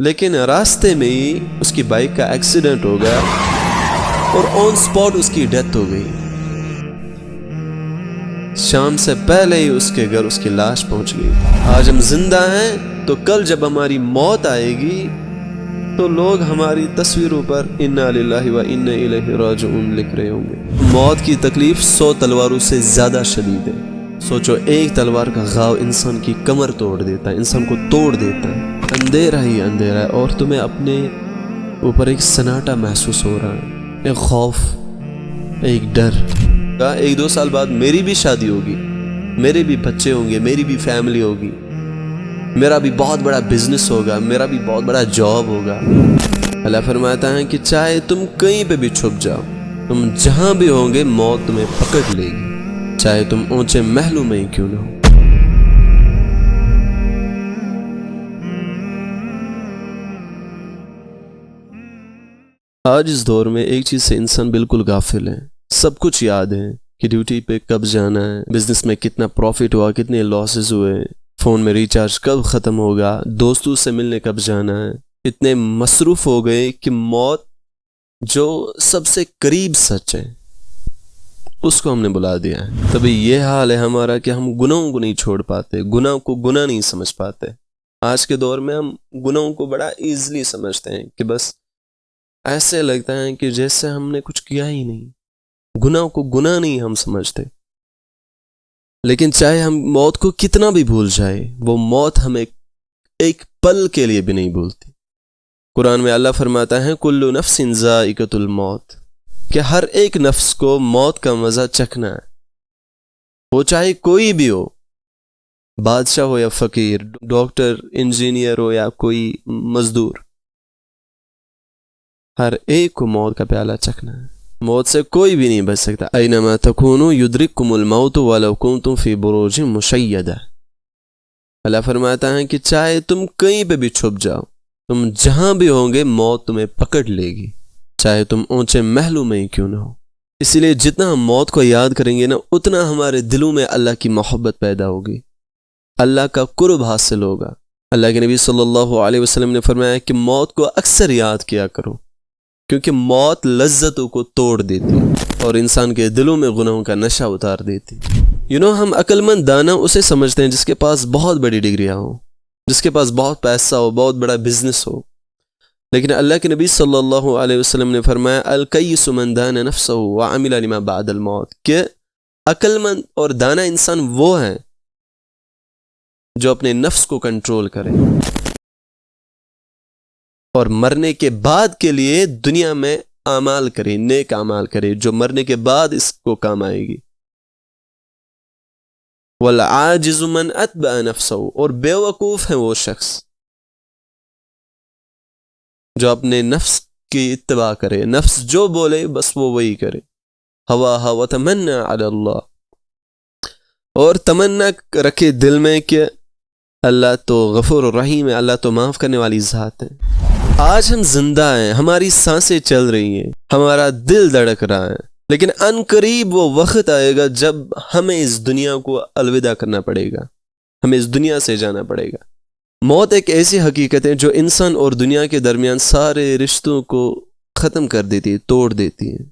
لیکن راستے میں ہی اس کی بائک کا ایکسیڈنٹ ہو گیا اور آن سپاٹ اس کی ڈیتھ ہو گئی۔ شام سے پہلے ہی اس کے گھر اس کی لاش پہنچ گئی۔ آج ہم زندہ ہیں تو کل جب ہماری موت آئے گی تو لوگ ہماری تصویروں پر انا للہ و انا الیہ راجعون لکھ رہے ہوں گے۔ موت کی تکلیف 100 تلواروں سے زیادہ شدید ہے۔ سوچو، ایک تلوار کا گھاؤ انسان کی کمر توڑ دیتا ہے، انسان کو توڑ دیتا ہے۔ اندھیرا ہی اندھیرا ہے اور تمہیں اپنے اوپر ایک سناٹا محسوس ہو رہا ہے، ایک خوف، ایک ڈر۔ 1-2 سال بعد میری بھی شادی ہوگی، میرے بھی بچے ہوں گے، میری بھی فیملی ہوگی، میرا بھی بہت بڑا بزنس ہوگا، میرا بھی بہت بڑا جاب ہوگا۔ اللہ فرماتا ہے کہ چاہے تم کہیں پہ بھی چھپ جاؤ، تم جہاں بھی ہوں گے موت تمہیں پکڑ لے گی، چاہے تم اونچے محلوں میں ہی کیوں نہ ہو۔ آج اس دور میں ایک چیز سے انسان بالکل غافل ہے۔ سب کچھ یاد ہے کہ ڈیوٹی پہ کب جانا ہے، بزنس میں کتنا پروفٹ ہوا، کتنے لاسز ہوئے، فون میں ریچارج کب ختم ہوگا، دوستوں سے ملنے کب جانا ہے۔ اتنے مصروف ہو گئے کہ موت جو سب سے قریب سچ ہے اس کو ہم نے بلا دیا ہے۔ تبھی یہ حال ہے ہمارا کہ ہم گناہوں کو نہیں چھوڑ پاتے، گناہ کو گناہ نہیں سمجھ پاتے۔ آج کے دور میں ہم گناہوں کو بڑا ایزلی سمجھتے ہیں کہ بس ایسے لگتا ہے کہ جیسے ہم نے کچھ کیا ہی نہیں، گناہ کو گناہ نہیں ہم سمجھتے۔ لیکن چاہے ہم موت کو کتنا بھی بھول جائے، وہ موت ہمیں ایک پل کے لیے بھی نہیں بھولتی۔ قرآن میں اللہ فرماتا ہے کل نفس ذائقۃ الموت، کہ ہر ایک نفس کو موت کا مزہ چکھنا ہے، وہ چاہے کوئی بھی ہو، بادشاہ ہو یا فقیر، ڈاکٹر، انجینئر ہو یا کوئی مزدور، ہر ایک کو موت کا پیالہ چکھنا ہے۔ موت سے کوئی بھی نہیں بچ سکتا۔ اینما تکونوا یدرککم الموت ولو کنتم فی بروج مشیدہ۔ اللہ فرماتا ہے کہ چاہے تم کہیں پہ بھی چھپ جاؤ، تم جہاں بھی ہوں گے موت تمہیں پکڑ لے گی، چاہے تم اونچے محلوں میں ہی کیوں نہ ہو۔ اسی لیے جتنا ہم موت کو یاد کریں گے نا، اتنا ہمارے دلوں میں اللہ کی محبت پیدا ہوگی، اللہ کا قرب حاصل ہوگا۔ اللہ کے نبی صلی اللہ علیہ وسلم نے فرمایا کہ موت کو اکثر یاد کیا کرو، کیونکہ موت لذتوں کو توڑ دیتی اور انسان کے دلوں میں گناہوں کا نشہ اتار دیتی۔ ہم عقل مند دانا اسے سمجھتے ہیں جس کے پاس بہت بڑی ڈگریاں ہوں، جس کے پاس بہت پیسہ ہو، بہت بڑا بزنس ہو۔ لیکن اللہ کے نبی صلی اللہ علیہ وسلم نے فرمایا الکیس من دان نفسہ وعمل لما بعد الموت، کہ عقل مند اور دانا انسان وہ ہیں جو اپنے نفس کو کنٹرول کرے اور مرنے کے بعد کے لیے دنیا میں اعمال کرے، نیک اعمال کرے جو مرنے کے بعد اس کو کام آئے گی۔ والعاجز من اتبع نفسہ، اور بے وقوف ہے وہ شخص جو اپنے نفس کی اتباع کرے، نفس جو بولے بس وہ وہی کرے، ہواہا وتمنى علی اللہ، اور تمنا رکھے دل میں کہ اللہ تو غفور الرحیم ہے، اللہ تو معاف کرنے والی ذات ہے۔ آج ہم زندہ ہیں، ہماری سانسیں چل رہی ہیں، ہمارا دل دھڑک رہا ہے، لیکن ان قریب وہ وقت آئے گا جب ہمیں اس دنیا کو الوداع کرنا پڑے گا، ہمیں اس دنیا سے جانا پڑے گا۔ موت ایک ایسی حقیقت ہے جو انسان اور دنیا کے درمیان سارے رشتوں کو ختم کر دیتی ہے، توڑ دیتی ہے۔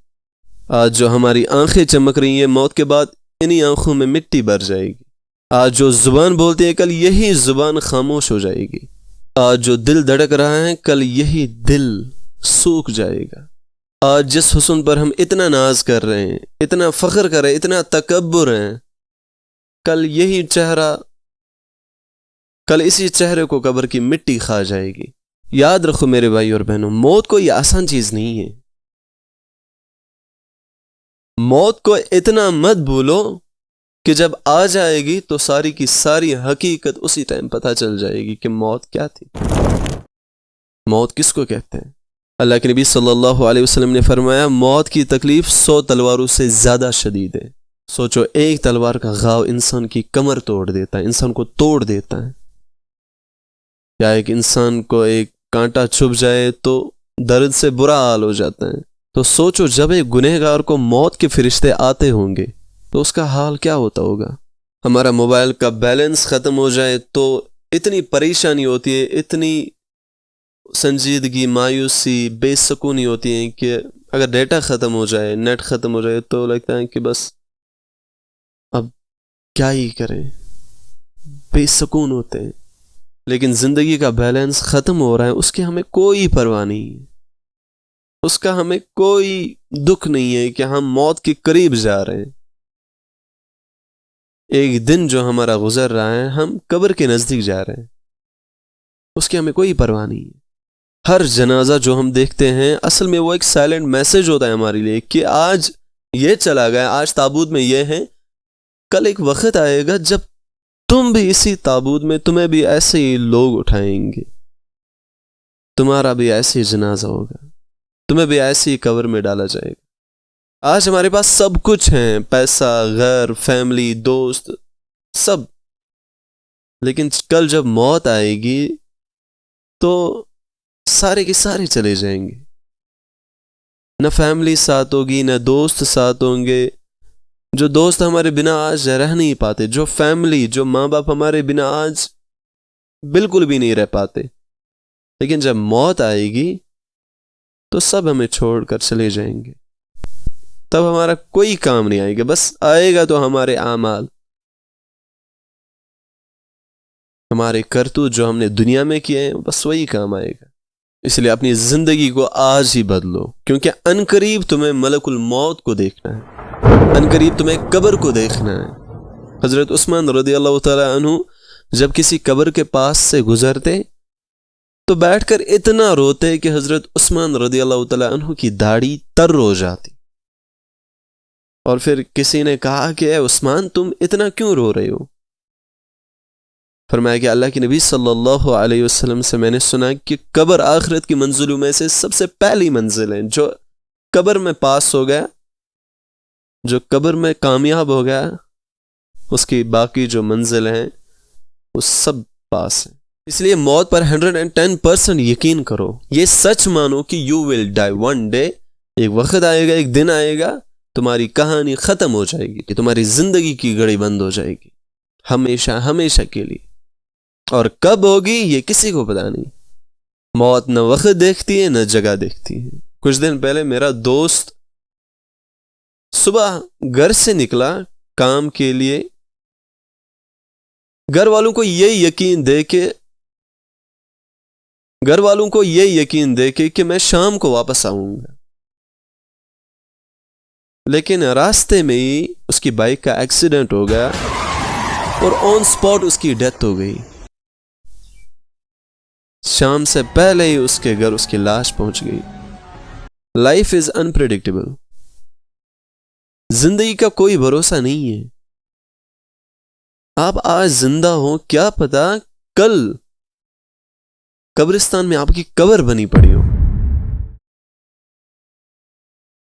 آج جو ہماری آنکھیں چمک رہی ہیں، موت کے بعد انہی آنکھوں میں مٹی بھر جائے گی۔ آج جو زبان بولتی ہے، کل یہی زبان خاموش ہو جائے گی۔ آج جو دل دھڑک رہا ہے، کل یہی دل سوکھ جائے گا۔ آج جس حسن پر ہم اتنا ناز کر رہے ہیں، اتنا فخر کر رہے ہیں، اتنا تکبر ہیں، کل یہی چہرہ، کل اسی چہرے کو قبر کی مٹی کھا جائے گی۔ یاد رکھو میرے بھائی اور بہنوں، موت کوئی آسان چیز نہیں ہے۔ موت کو اتنا مت بھولو کہ جب آ جائے گی تو ساری کی ساری حقیقت اسی ٹائم پتہ چل جائے گی کہ موت کیا تھی، موت کس کو کہتے ہیں۔ اللہ کے نبی صلی اللہ علیہ وسلم نے فرمایا موت کی تکلیف 100 تلواروں سے زیادہ شدید ہے۔ سوچو، ایک تلوار کا گھاؤ انسان کی کمر توڑ دیتا ہے، انسان کو توڑ دیتا ہے، یا ایک انسان کو ایک کانٹا چھپ جائے تو درد سے برا حال ہو جاتا ہے۔ تو سوچو جب ایک گنہگار کو موت کے فرشتے آتے ہوں گے تو اس کا حال کیا ہوتا ہوگا۔ ہمارا موبائل کا بیلنس ختم ہو جائے تو اتنی پریشانی ہوتی ہے، اتنی سنجیدگی، مایوسی، بے سکونی ہوتی ہیں کہ اگر ڈیٹا ختم ہو جائے، نیٹ ختم ہو جائے تو لگتا ہے کہ بس اب کیا ہی کریں، بے سکون ہوتے ہیں. لیکن زندگی کا بیلنس ختم ہو رہا ہے، اس کی ہمیں کوئی پرواہ نہیں ہے، اس کا ہمیں کوئی دکھ نہیں ہے کہ ہم موت کے قریب جا رہے ہیں. ایک دن جو ہمارا گزر رہا ہے، ہم قبر کے نزدیک جا رہے ہیں، اس کی ہمیں کوئی پرواہ نہیں ہے. ہر جنازہ جو ہم دیکھتے ہیں اصل میں وہ ایک سائلنٹ میسج ہوتا ہے ہمارے لیے کہ آج یہ چلا گیا، آج تابوت میں یہ ہے، کل ایک وقت آئے گا جب تم بھی اسی تابوت میں، تمہیں بھی ایسے ہی لوگ اٹھائیں گے، تمہارا بھی ایسے ہی جنازہ ہوگا، تمہیں بھی ایسے ہی قبر میں ڈالا جائے گا. آج ہمارے پاس سب کچھ ہے، پیسہ، گھر، فیملی، دوست، سب، لیکن کل جب موت آئے گی تو سارے کے سارے چلے جائیں گے. نہ فیملی ساتھ ہوگی، نہ دوست ساتھ ہوں گے. جو دوست ہمارے بنا آج رہ نہیں پاتے، جو فیملی، جو ماں باپ ہمارے بنا آج بالکل بھی نہیں رہ پاتے، لیکن جب موت آئے گی تو سب ہمیں چھوڑ کر چلے جائیں گے. تب ہمارا کوئی کام نہیں آئے گا، بس آئے گا تو ہمارے اعمال، ہمارے کرتوت جو ہم نے دنیا میں کیے ہیں، بس وہی کام آئے گا. اس لیے اپنی زندگی کو آج ہی بدلو، کیونکہ عنقریب تمہیں ملک الموت کو دیکھنا ہے، عنقریب تمہیں قبر کو دیکھنا ہے. حضرت عثمان رضی اللہ تعالی عنہ جب کسی قبر کے پاس سے گزرتے تو بیٹھ کر اتنا روتے کہ حضرت عثمان رضی اللہ تعالی عنہ کی داڑھی تر ہو جاتی. اور پھر کسی نے کہا کہ اے عثمان، تم اتنا کیوں رو رہے ہو؟ فرمایا کہ اللہ کے نبی صلی اللہ علیہ وسلم سے میں نے سنا کہ قبر آخرت کی منزلوں میں سے سب سے پہلی منزل ہے. جو قبر میں پاس ہو گیا، جو قبر میں کامیاب ہو گیا، اس کی باقی جو منزل ہیں وہ سب پاس ہیں. اس لیے موت پر 110% یقین کرو، یہ سچ مانو کہ you will dye one day. ایک وقت آئے گا، ایک دن آئے گا، تمہاری کہانی ختم ہو جائے گی، کہ تمہاری زندگی کی گھڑی بند ہو جائے گی ہمیشہ ہمیشہ کے لیے. اور کب ہوگی یہ کسی کو پتا نہیں. موت نہ وقت دیکھتی ہے، نہ جگہ دیکھتی ہے. کچھ دن پہلے میرا دوست صبح گھر سے نکلا کام کے لیے، گھر والوں کو یہ یقین دے کے کہ میں شام کو واپس آؤں گا، لیکن راستے میں ہی اس کی بائک کا ایکسیڈنٹ ہو گیا اور آن سپاٹ اس کی ڈیتھ ہو گئی. شام سے پہلے ہی اس کے گھر اس کی لاش پہنچ گئی. لائف از انپریڈکٹیبل، زندگی کا کوئی بھروسہ نہیں ہے. آپ آج زندہ ہو، کیا پتا کل قبرستان میں آپ کی قبر بنی پڑی ہو.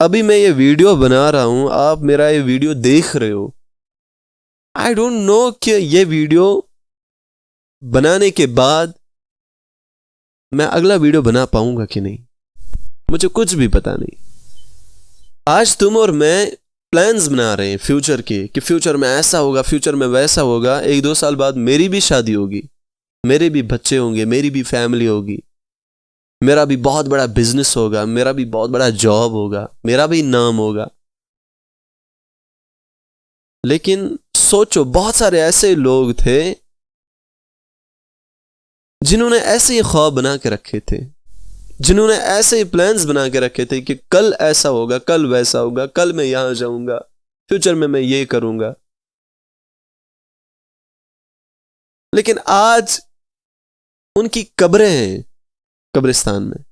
ابھی میں یہ ویڈیو بنا رہا ہوں، آپ میرا یہ ویڈیو دیکھ رہے ہو. آئی ڈونٹ نو کہ یہ ویڈیو بنانے کے بعد میں اگلا ویڈیو بنا پاؤں گا کہ نہیں، مجھے کچھ بھی پتا نہیں. آج تم اور میں پلانز بنا رہے ہیں فیوچر کے، کہ فیوچر میں ایسا ہوگا، فیوچر میں ویسا ہوگا. 1-2 سال بعد میری بھی شادی ہوگی، میرے بھی بچے ہوں گے، میری بھی فیملی ہوگی، میرا بھی بہت بڑا بزنس ہوگا، میرا بھی بہت بڑا جاب ہوگا، میرا بھی نام ہوگا. لیکن سوچو، بہت سارے ایسے لوگ تھے جنہوں نے ایسے ہی خواب بنا کے رکھے تھے، جنہوں نے ایسے ہی پلانز بنا کے رکھے تھے کہ کل ایسا ہوگا، کل ویسا ہوگا، کل میں یہاں جاؤں گا، فیوچر میں یہ کروں گا. لیکن آج ان کی قبریں ہیں قبرستان میں،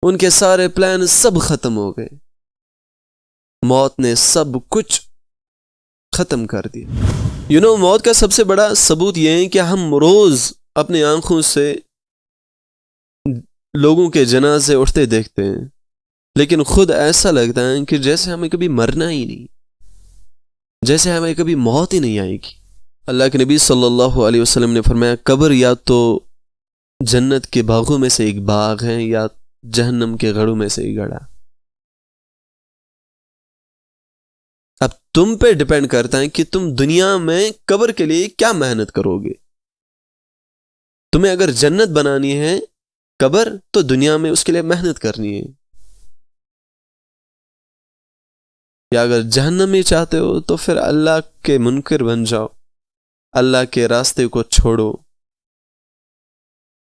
ان کے سارے پلان سب ختم ہو گئے. موت نے سب کچھ ختم کر دیا. موت کا سب سے بڑا ثبوت یہ ہے کہ ہم روز اپنی آنکھوں سے لوگوں کے جنازے اٹھتے دیکھتے ہیں، لیکن خود ایسا لگتا ہے کہ جیسے ہمیں کبھی مرنا ہی نہیں، جیسے ہمیں کبھی موت ہی نہیں آئے گی. اللہ کے نبی صلی اللہ علیہ وسلم نے فرمایا، قبر یا تو جنت کے باغوں میں سے ایک باغ ہے، یا جہنم کے گڑھوں میں سے ایک گڑھا. اب تم پہ ڈیپینڈ کرتا ہے کہ تم دنیا میں قبر کے لیے کیا محنت کرو گے. تمہیں اگر جنت بنانی ہے قبر تو دنیا میں اس کے لیے محنت کرنی ہے، یا اگر جہنم ہی چاہتے ہو تو پھر اللہ کے منکر بن جاؤ، اللہ کے راستے کو چھوڑو،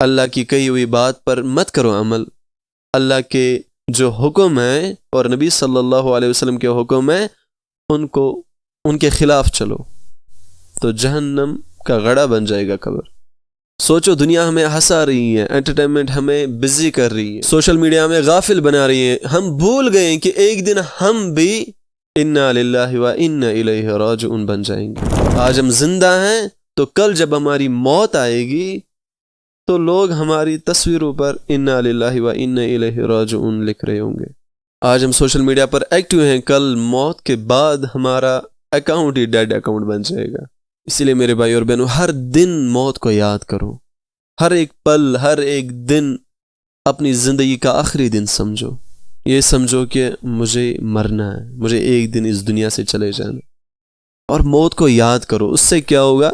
اللہ کی کہی ہوئی بات پر مت کرو عمل، اللہ کے جو حکم ہیں اور نبی صلی اللہ علیہ وسلم کے حکم ہیں ان کے خلاف چلو، تو جہنم کا گڑھا بن جائے گا قبر۔ سوچو، دنیا ہمیں ہنسا رہی ہے، انٹرٹینمنٹ ہمیں بزی کر رہی ہے، سوشل میڈیا ہمیں غافل بنا رہی ہے، ہم بھول گئے کہ ایک دن ہم بھی انا للہ و انا الیہ راجعون بن جائیں گے۔ آج ہم زندہ ہیں تو کل جب ہماری موت آئے گی تو لوگ ہماری تصویروں پر انا للہ و انا الیہ راجعون لکھ رہے ہوں گے۔ آج ہم سوشل میڈیا پر ایکٹیو ہیں، کل موت کے بعد ہمارا اکاؤنٹ ہی ڈیڈ اکاؤنٹ بن جائے گا۔ اسی لیے میرے بھائی اور بہنوں، ہر دن موت کو یاد کرو، ہر ایک پل، ہر ایک دن اپنی زندگی کا آخری دن سمجھو، یہ سمجھو کہ مجھے مرنا ہے، مجھے ایک دن اس دنیا سے چلے جانا، اور موت کو یاد کرو۔ اس سے کیا ہوگا؟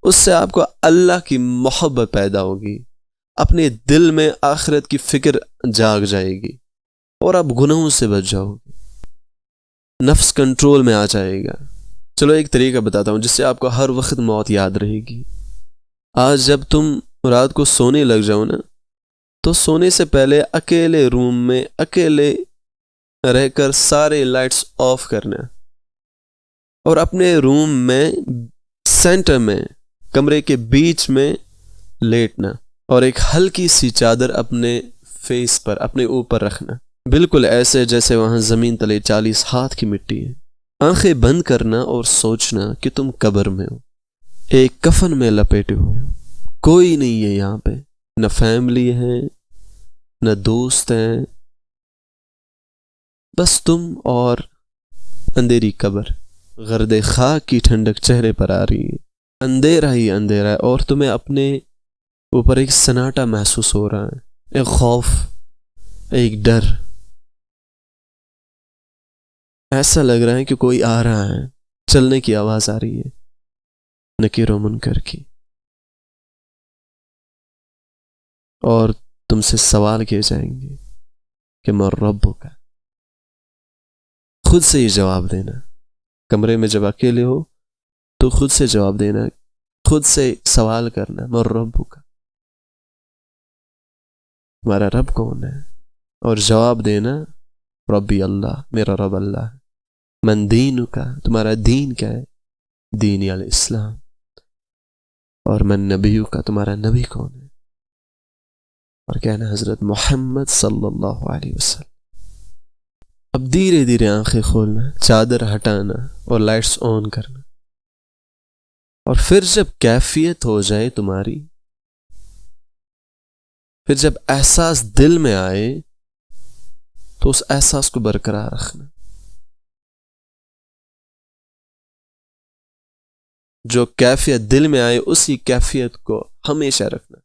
اس سے آپ کو اللہ کی محبت پیدا ہوگی، اپنے دل میں آخرت کی فکر جاگ جائے گی، اور آپ گناہوں سے بچ جاؤ گے، نفس کنٹرول میں آ جائے گا۔ چلو ایک طریقہ بتاتا ہوں جس سے آپ کو ہر وقت موت یاد رہے گی۔ آج جب تم رات کو سونے لگ جاؤ نا، تو سونے سے پہلے اکیلے روم میں اکیلے رہ کر سارے لائٹس آف کرنا، اور اپنے روم میں سینٹر میں کمرے کے بیچ میں لیٹنا، اور ایک ہلکی سی چادر اپنے فیس پر، اپنے اوپر رکھنا، بالکل ایسے جیسے وہاں زمین تلے 40 ہاتھ کی مٹی ہے۔ آنکھیں بند کرنا اور سوچنا کہ تم قبر میں ہو، ایک کفن میں لپیٹے ہوئے ہو، کوئی نہیں ہے یہاں پہ، نہ فیملی ہے، نہ دوست ہیں، بس تم اور اندھیری قبر، گرد خاک کی ٹھنڈک چہرے پر آ رہی ہے، اندھیرا ہی اندھیرا ہے، اور تمہیں اپنے اوپر ایک سناٹا محسوس ہو رہا ہے، ایک خوف، ایک ڈر، ایسا لگ رہا ہے کہ کوئی آ رہا ہے، چلنے کی آواز آ رہی ہے، نکیر و منکر کی، اور تم سے سوال کیے جائیں گے کہ من ربک، خود سے ہی جواب دینا۔ کمرے میں جب اکیلے ہو تو خود سے جواب دینا، خود سے سوال کرنا، من ربک، تمہارا رب کون ہے، اور جواب دینا، ربی اللہ، میرا رب اللہ ہے۔ من دینک، تمہارا دین کیا ہے، دین الاسلام، اور من نبیک، تمہارا نبی کون ہے، اور کہنا حضرت محمد صلی اللہ علیہ وسلم۔ اب دھیرے دھیرے آنکھیں کھولنا، چادر ہٹانا اور لائٹس آن کرنا، اور پھر جب کیفیت ہو جائے تمہاری، پھر جب احساس دل میں آئے تو اس احساس کو برقرار رکھنا، جو کیفیت دل میں آئے اسی کیفیت کو ہمیشہ رکھنا۔